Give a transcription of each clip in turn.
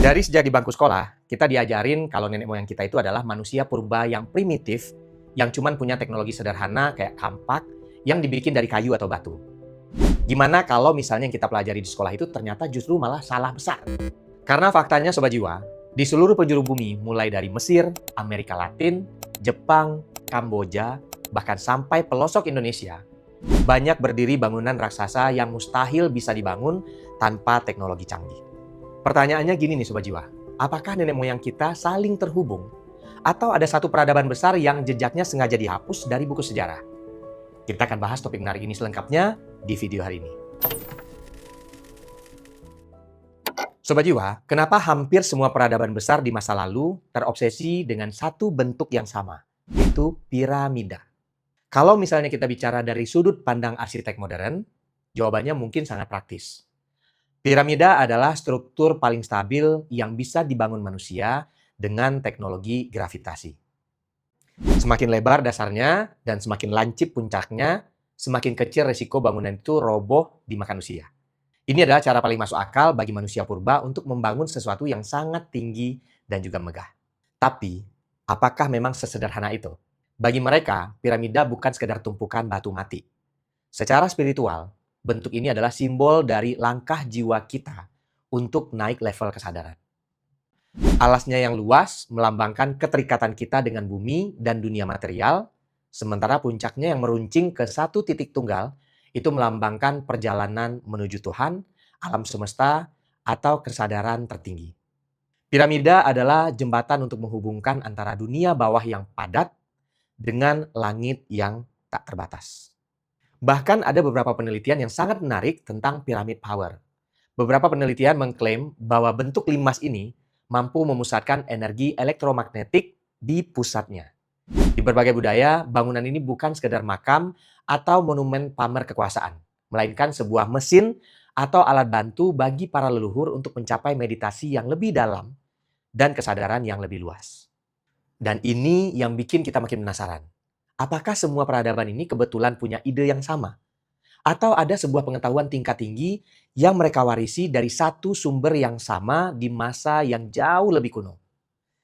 Dari sejak di bangku sekolah, kita diajarin kalau nenek moyang kita itu adalah manusia purba yang primitif, yang cuman punya teknologi sederhana kayak kampak, yang dibikin dari kayu atau batu. Gimana kalau misalnya yang kita pelajari di sekolah itu ternyata justru malah salah besar? Karena faktanya Sobat Jiwa, di seluruh penjuru bumi, mulai dari Mesir, Amerika Latin, Jepang, Kamboja, bahkan sampai pelosok Indonesia, banyak berdiri bangunan raksasa yang mustahil bisa dibangun tanpa teknologi canggih. Pertanyaannya gini nih Sobat Jiwa, apakah nenek moyang kita saling terhubung? Atau ada satu peradaban besar yang jejaknya sengaja dihapus dari buku sejarah? Kita akan bahas topik menarik ini selengkapnya di video hari ini. Sobat Jiwa, kenapa hampir semua peradaban besar di masa lalu terobsesi dengan satu bentuk yang sama, yaitu piramida? Kalau misalnya kita bicara dari sudut pandang arsitek modern, jawabannya mungkin sangat praktis. Piramida adalah struktur paling stabil yang bisa dibangun manusia dengan teknologi gravitasi. Semakin lebar dasarnya dan semakin lancip puncaknya, semakin kecil resiko bangunan itu roboh dimakan usia. Ini adalah cara paling masuk akal bagi manusia purba untuk membangun sesuatu yang sangat tinggi dan juga megah. Tapi, apakah memang sesederhana itu? Bagi mereka, piramida bukan sekedar tumpukan batu mati. Secara spiritual, bentuk ini adalah simbol dari langkah jiwa kita untuk naik level kesadaran. Alasnya yang luas melambangkan keterikatan kita dengan bumi dan dunia material, sementara puncaknya yang meruncing ke satu titik tunggal itu melambangkan perjalanan menuju Tuhan, alam semesta, atau kesadaran tertinggi. Piramida adalah jembatan untuk menghubungkan antara dunia bawah yang padat dengan langit yang tak terbatas. Bahkan ada beberapa penelitian yang sangat menarik tentang piramid power. Beberapa penelitian mengklaim bahwa bentuk limas ini mampu memusatkan energi elektromagnetik di pusatnya. Di berbagai budaya, bangunan ini bukan sekedar makam atau monumen pamer kekuasaan, melainkan sebuah mesin atau alat bantu bagi para leluhur untuk mencapai meditasi yang lebih dalam dan kesadaran yang lebih luas. Dan ini yang bikin kita makin penasaran. Apakah semua peradaban ini kebetulan punya ide yang sama? Atau ada sebuah pengetahuan tingkat tinggi yang mereka warisi dari satu sumber yang sama di masa yang jauh lebih kuno?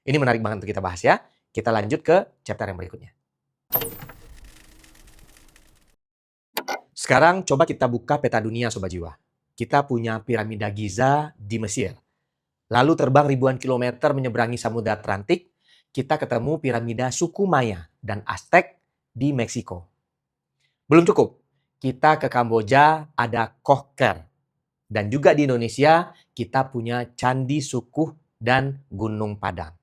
Ini menarik banget untuk kita bahas ya. Kita lanjut ke chapter yang berikutnya. Sekarang coba kita buka peta dunia Sobat Jiwa. Kita punya piramida Giza di Mesir. Lalu terbang ribuan kilometer menyeberangi Samudra Atlantik, kita ketemu piramida suku Maya dan Aztec di Meksiko. Belum cukup, kita ke Kamboja ada Koh Ker. Dan juga di Indonesia kita punya Candi Sukuh dan Gunung Padang.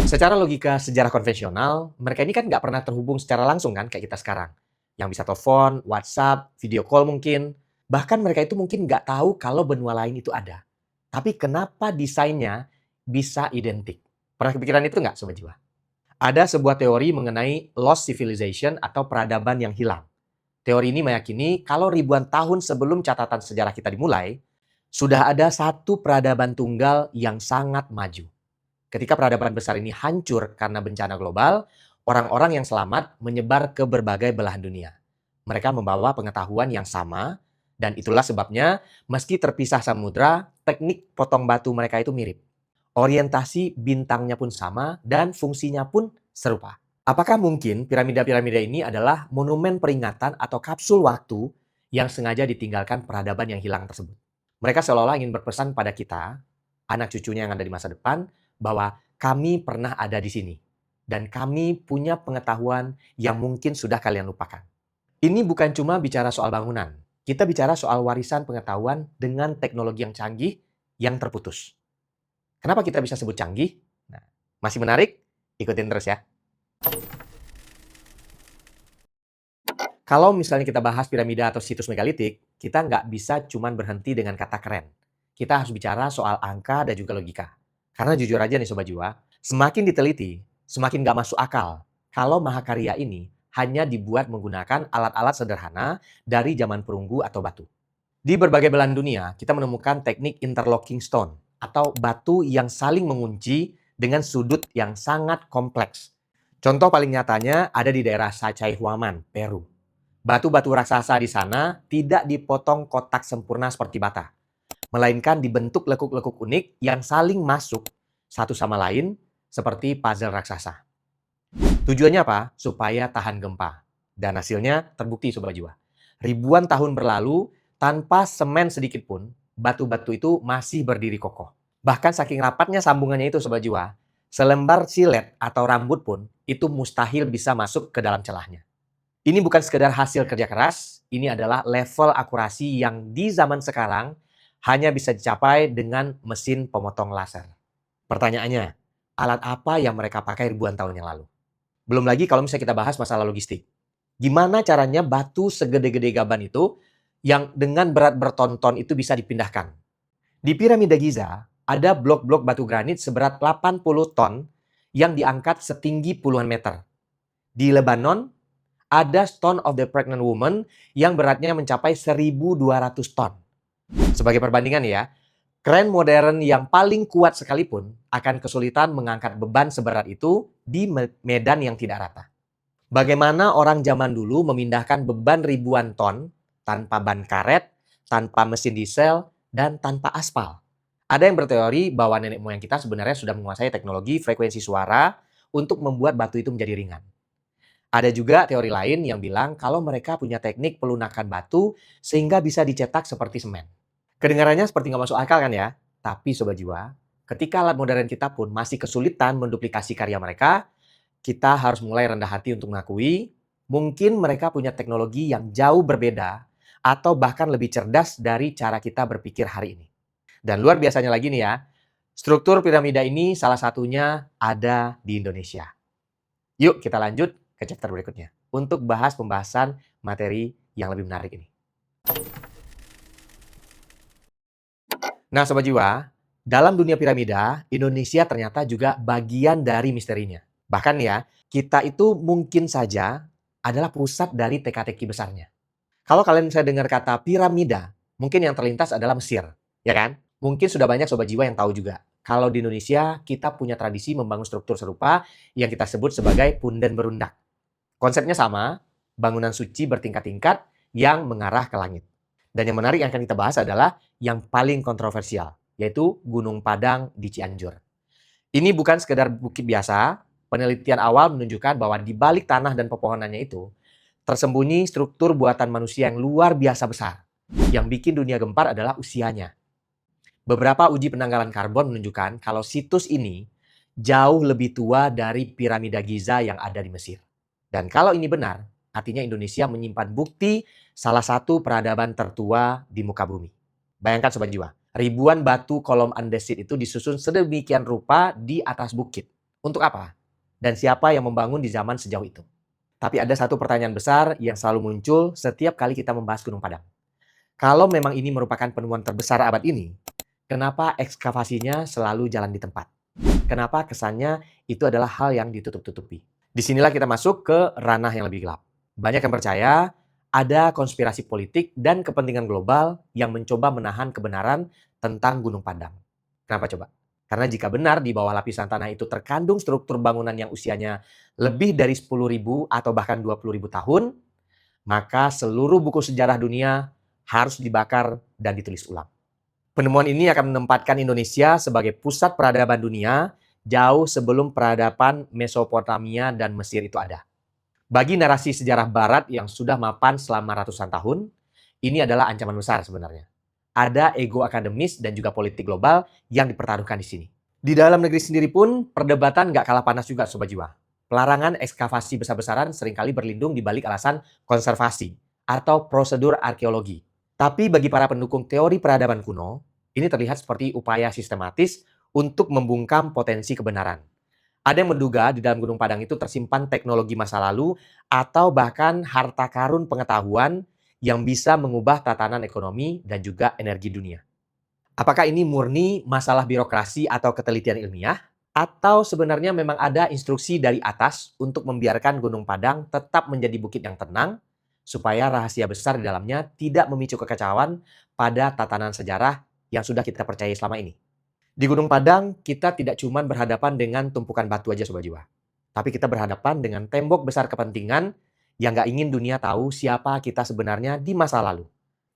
Secara logika sejarah konvensional, mereka ini kan nggak pernah terhubung secara langsung kan kayak kita sekarang. Yang bisa telepon, WhatsApp, video call mungkin. Bahkan mereka itu mungkin nggak tahu kalau benua lain itu ada. Tapi kenapa desainnya bisa identik? Pernah kepikiran itu nggak Sobat Jiwa? Ada sebuah teori mengenai lost civilization atau peradaban yang hilang. Teori ini meyakini kalau ribuan tahun sebelum catatan sejarah kita dimulai, sudah ada satu peradaban tunggal yang sangat maju. Ketika peradaban besar ini hancur karena bencana global, orang-orang yang selamat menyebar ke berbagai belahan dunia. Mereka membawa pengetahuan yang sama, dan itulah sebabnya meski terpisah samudra, teknik potong batu mereka itu mirip. Orientasi bintangnya pun sama, dan fungsinya pun serupa. Apakah mungkin piramida-piramida ini adalah monumen peringatan atau kapsul waktu yang sengaja ditinggalkan peradaban yang hilang tersebut? Mereka seolah-olah ingin berpesan pada kita, anak cucunya yang ada di masa depan, bahwa kami pernah ada di sini. Dan kami punya pengetahuan yang mungkin sudah kalian lupakan. Ini bukan cuma bicara soal bangunan. Kita bicara soal warisan pengetahuan dengan teknologi yang canggih yang terputus. Kenapa kita bisa sebut canggih? Nah, masih menarik? Ikutin terus ya. Kalau misalnya kita bahas piramida atau situs megalitik, kita nggak bisa cuma berhenti dengan kata keren. Kita harus bicara soal angka dan juga logika. Karena jujur aja nih Sobat Jiwa, semakin diteliti, semakin nggak masuk akal kalau mahakarya ini hanya dibuat menggunakan alat-alat sederhana dari zaman perunggu atau batu. Di berbagai belahan dunia, kita menemukan teknik interlocking stone atau batu yang saling mengunci dengan sudut yang sangat kompleks. Contoh paling nyatanya ada di daerah Sacsayhuaman, Peru. Batu-batu raksasa di sana tidak dipotong kotak sempurna seperti bata. melainkan dibentuk lekuk-lekuk unik yang saling masuk satu sama lain seperti puzzle raksasa. Tujuannya apa? Supaya tahan gempa. Dan hasilnya terbukti Sobat Jiwa. Ribuan tahun berlalu, tanpa semen sedikit pun, batu-batu itu masih berdiri kokoh. Bahkan saking rapatnya sambungannya itu Sobat Jiwa, selembar silet atau rambut pun itu mustahil bisa masuk ke dalam celahnya. Ini bukan sekedar hasil kerja keras, ini adalah level akurasi yang di zaman sekarang hanya bisa dicapai dengan mesin pemotong laser. Pertanyaannya, alat apa yang mereka pakai ribuan tahun yang lalu? Belum lagi kalau misalnya kita bahas masalah logistik. Gimana caranya batu segede-gede gaban itu yang dengan berat berton-ton itu bisa dipindahkan? Di piramida Giza, ada blok-blok batu granit seberat 80 ton yang diangkat setinggi puluhan meter. Di Lebanon, ada Stone of the Pregnant Woman yang beratnya mencapai 1.200 ton. Sebagai perbandingan ya, kren modern yang paling kuat sekalipun akan kesulitan mengangkat beban seberat itu di medan yang tidak rata. Bagaimana orang zaman dulu memindahkan beban ribuan ton tanpa ban karet, tanpa mesin diesel, dan tanpa aspal? Ada yang berteori bahwa nenek moyang kita sebenarnya sudah menguasai teknologi frekuensi suara untuk membuat batu itu menjadi ringan. Ada juga teori lain yang bilang kalau mereka punya teknik pelunakan batu sehingga bisa dicetak seperti semen. Kedengarannya seperti nggak masuk akal kan ya? Tapi Sobat Jiwa, ketika alat modern kita pun masih kesulitan menduplikasi karya mereka, kita harus mulai rendah hati untuk mengakui mungkin mereka punya teknologi yang jauh berbeda atau bahkan lebih cerdas dari cara kita berpikir hari ini. Dan luar biasanya lagi nih ya, struktur piramida ini salah satunya ada di Indonesia. Yuk kita lanjut ke chapter berikutnya untuk bahas pembahasan materi yang lebih menarik ini. Nah Sobat Jiwa, dalam dunia piramida, Indonesia ternyata juga bagian dari misterinya. Bahkan ya, kita itu mungkin saja adalah pusat dari teka-teki besarnya. Kalau kalian misalnya dengar kata piramida, mungkin yang terlintas adalah Mesir, ya kan? Mungkin sudah banyak Sobat Jiwa yang tahu juga. Kalau di Indonesia, kita punya tradisi membangun struktur serupa yang kita sebut sebagai punden berundak. Konsepnya sama, bangunan suci bertingkat-tingkat yang mengarah ke langit. Dan yang menarik yang akan kita bahas adalah yang paling kontroversial, yaitu Gunung Padang di Cianjur. Ini bukan sekedar bukit biasa, penelitian awal menunjukkan bahwa di balik tanah dan pepohonannya itu, tersembunyi struktur buatan manusia yang luar biasa besar. Yang bikin dunia gempar adalah usianya. Beberapa uji penanggalan karbon menunjukkan kalau situs ini jauh lebih tua dari piramida Giza yang ada di Mesir. Dan kalau ini benar, artinya Indonesia menyimpan bukti salah satu peradaban tertua di muka bumi. Bayangkan Sobat Jiwa, ribuan batu kolom andesit itu disusun sedemikian rupa di atas bukit. Untuk apa? Dan siapa yang membangun di zaman sejauh itu? Tapi ada satu pertanyaan besar yang selalu muncul setiap kali kita membahas Gunung Padang. Kalau memang ini merupakan penemuan terbesar abad ini, kenapa ekskavasinya selalu jalan di tempat? Kenapa kesannya itu adalah hal yang ditutup-tutupi? Disinilah kita masuk ke ranah yang lebih gelap. Banyak yang percaya ada konspirasi politik dan kepentingan global yang mencoba menahan kebenaran tentang Gunung Padang. Kenapa coba? Karena jika benar di bawah lapisan tanah itu terkandung struktur bangunan yang usianya lebih dari 10.000 atau bahkan 20.000 tahun, maka seluruh buku sejarah dunia harus dibakar dan ditulis ulang. Penemuan ini akan menempatkan Indonesia sebagai pusat peradaban dunia jauh sebelum peradaban Mesopotamia dan Mesir itu ada. Bagi narasi sejarah barat yang sudah mapan selama ratusan tahun, ini adalah ancaman besar sebenarnya. Ada ego akademis dan juga politik global yang dipertaruhkan di sini. Di dalam negeri sendiri pun, perdebatan nggak kalah panas juga Sobat Jiwa. Pelarangan ekskavasi besar-besaran seringkali berlindung di balik alasan konservasi atau prosedur arkeologi. Tapi bagi para pendukung teori peradaban kuno, ini terlihat seperti upaya sistematis untuk membungkam potensi kebenaran. Ada yang menduga di dalam Gunung Padang itu tersimpan teknologi masa lalu atau bahkan harta karun pengetahuan yang bisa mengubah tatanan ekonomi dan juga energi dunia. Apakah ini murni masalah birokrasi atau ketelitian ilmiah? Atau sebenarnya memang ada instruksi dari atas untuk membiarkan Gunung Padang tetap menjadi bukit yang tenang supaya rahasia besar di dalamnya tidak memicu kekacauan pada tatanan sejarah yang sudah kita percaya selama ini. Di Gunung Padang, kita tidak cuma berhadapan dengan tumpukan batu aja Sobat Jiwa. Tapi kita berhadapan dengan tembok besar kepentingan yang nggak ingin dunia tahu siapa kita sebenarnya di masa lalu.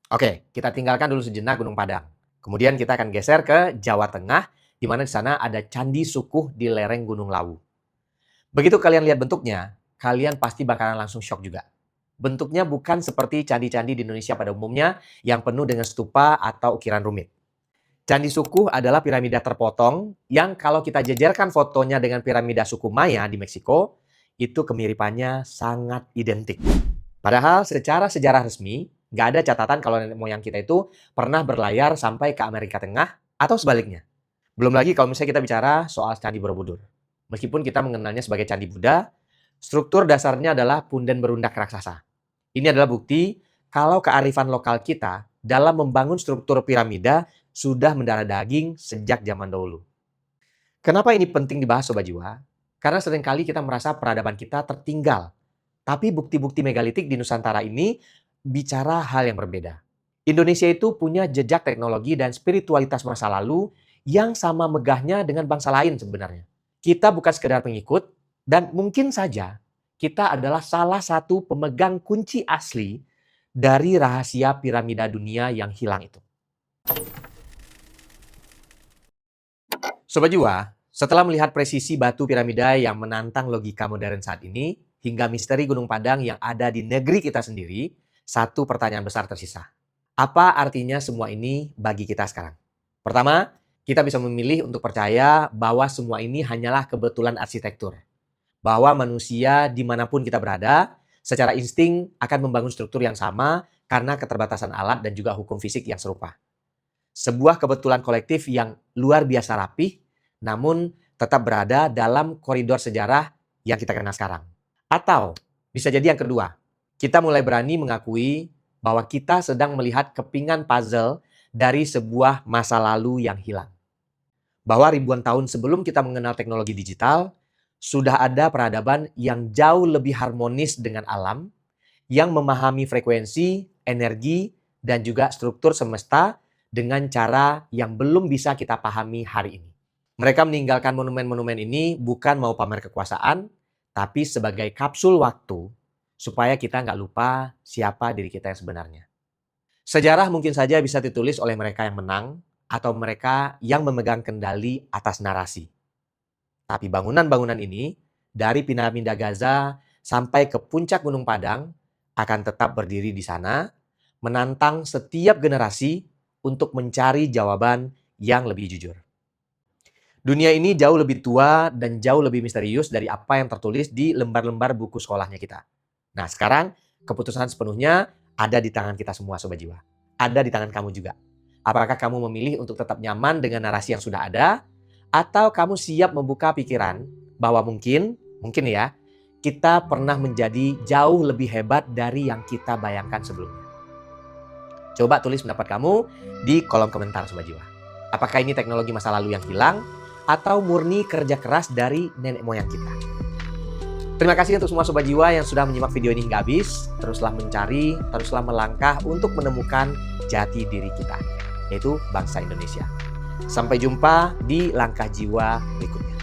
Oke, kita tinggalkan dulu sejenak Gunung Padang. Kemudian kita akan geser ke Jawa Tengah, di mana di sana ada Candi Sukuh di lereng Gunung Lawu. Begitu kalian lihat bentuknya, kalian pasti bakalan langsung shock juga. Bentuknya bukan seperti candi-candi di Indonesia pada umumnya yang penuh dengan stupa atau ukiran rumit. Candi Sukuh adalah piramida terpotong yang kalau kita jejerkan fotonya dengan piramida suku Maya di Meksiko, itu kemiripannya sangat identik. Padahal secara sejarah resmi, nggak ada catatan kalau nenek moyang kita itu pernah berlayar sampai ke Amerika Tengah atau sebaliknya. Belum lagi kalau misalnya kita bicara soal Candi Borobudur. Meskipun kita mengenalnya sebagai Candi Buddha, struktur dasarnya adalah punden berundak raksasa. Ini adalah bukti kalau kearifan lokal kita dalam membangun struktur piramida sudah mendarah daging sejak zaman dahulu. Kenapa ini penting dibahas Sobat Jiwa? Karena seringkali kita merasa peradaban kita tertinggal. Tapi bukti-bukti megalitik di Nusantara ini bicara hal yang berbeda. Indonesia itu punya jejak teknologi dan spiritualitas masa lalu yang sama megahnya dengan bangsa lain sebenarnya. Kita bukan sekedar pengikut, dan mungkin saja kita adalah salah satu pemegang kunci asli dari rahasia piramida dunia yang hilang itu. Sobat Jiwa, setelah melihat presisi batu piramida yang menantang logika modern saat ini, hingga misteri Gunung Padang yang ada di negeri kita sendiri, satu pertanyaan besar tersisa. Apa artinya semua ini bagi kita sekarang? Pertama, kita bisa memilih untuk percaya bahwa semua ini hanyalah kebetulan arsitektur. Bahwa manusia dimanapun kita berada, secara insting akan membangun struktur yang sama karena keterbatasan alat dan juga hukum fisik yang serupa. Sebuah kebetulan kolektif yang luar biasa rapih, namun tetap berada dalam koridor sejarah yang kita kenal sekarang. Atau bisa jadi yang kedua, kita mulai berani mengakui bahwa kita sedang melihat kepingan puzzle dari sebuah masa lalu yang hilang. Bahwa ribuan tahun sebelum kita mengenal teknologi digital, sudah ada peradaban yang jauh lebih harmonis dengan alam, yang memahami frekuensi, energi, dan juga struktur semesta dengan cara yang belum bisa kita pahami hari ini. Mereka meninggalkan monumen-monumen ini bukan mau pamer kekuasaan, tapi sebagai kapsul waktu, supaya kita nggak lupa siapa diri kita yang sebenarnya. Sejarah mungkin saja bisa ditulis oleh mereka yang menang, atau mereka yang memegang kendali atas narasi. Tapi bangunan-bangunan ini, dari piramida Gaza sampai ke puncak Gunung Padang, akan tetap berdiri di sana, menantang setiap generasi untuk mencari jawaban yang lebih jujur. Dunia ini jauh lebih tua dan jauh lebih misterius dari apa yang tertulis di lembar-lembar buku sekolahnya kita. Nah sekarang, keputusan sepenuhnya ada di tangan kita semua Sobat Jiwa. Ada di tangan kamu juga. Apakah kamu memilih untuk tetap nyaman dengan narasi yang sudah ada? Atau kamu siap membuka pikiran bahwa mungkin ya, kita pernah menjadi jauh lebih hebat dari yang kita bayangkan sebelumnya. Coba tulis pendapat kamu di kolom komentar Sobat Jiwa. Apakah ini teknologi masa lalu yang hilang? Atau murni kerja keras dari nenek moyang kita? Terima kasih untuk semua Sobat Jiwa yang sudah menyimak video ini hingga habis. Teruslah mencari, teruslah melangkah untuk menemukan jati diri kita, yaitu bangsa Indonesia. Sampai jumpa di Langkah Jiwa berikutnya.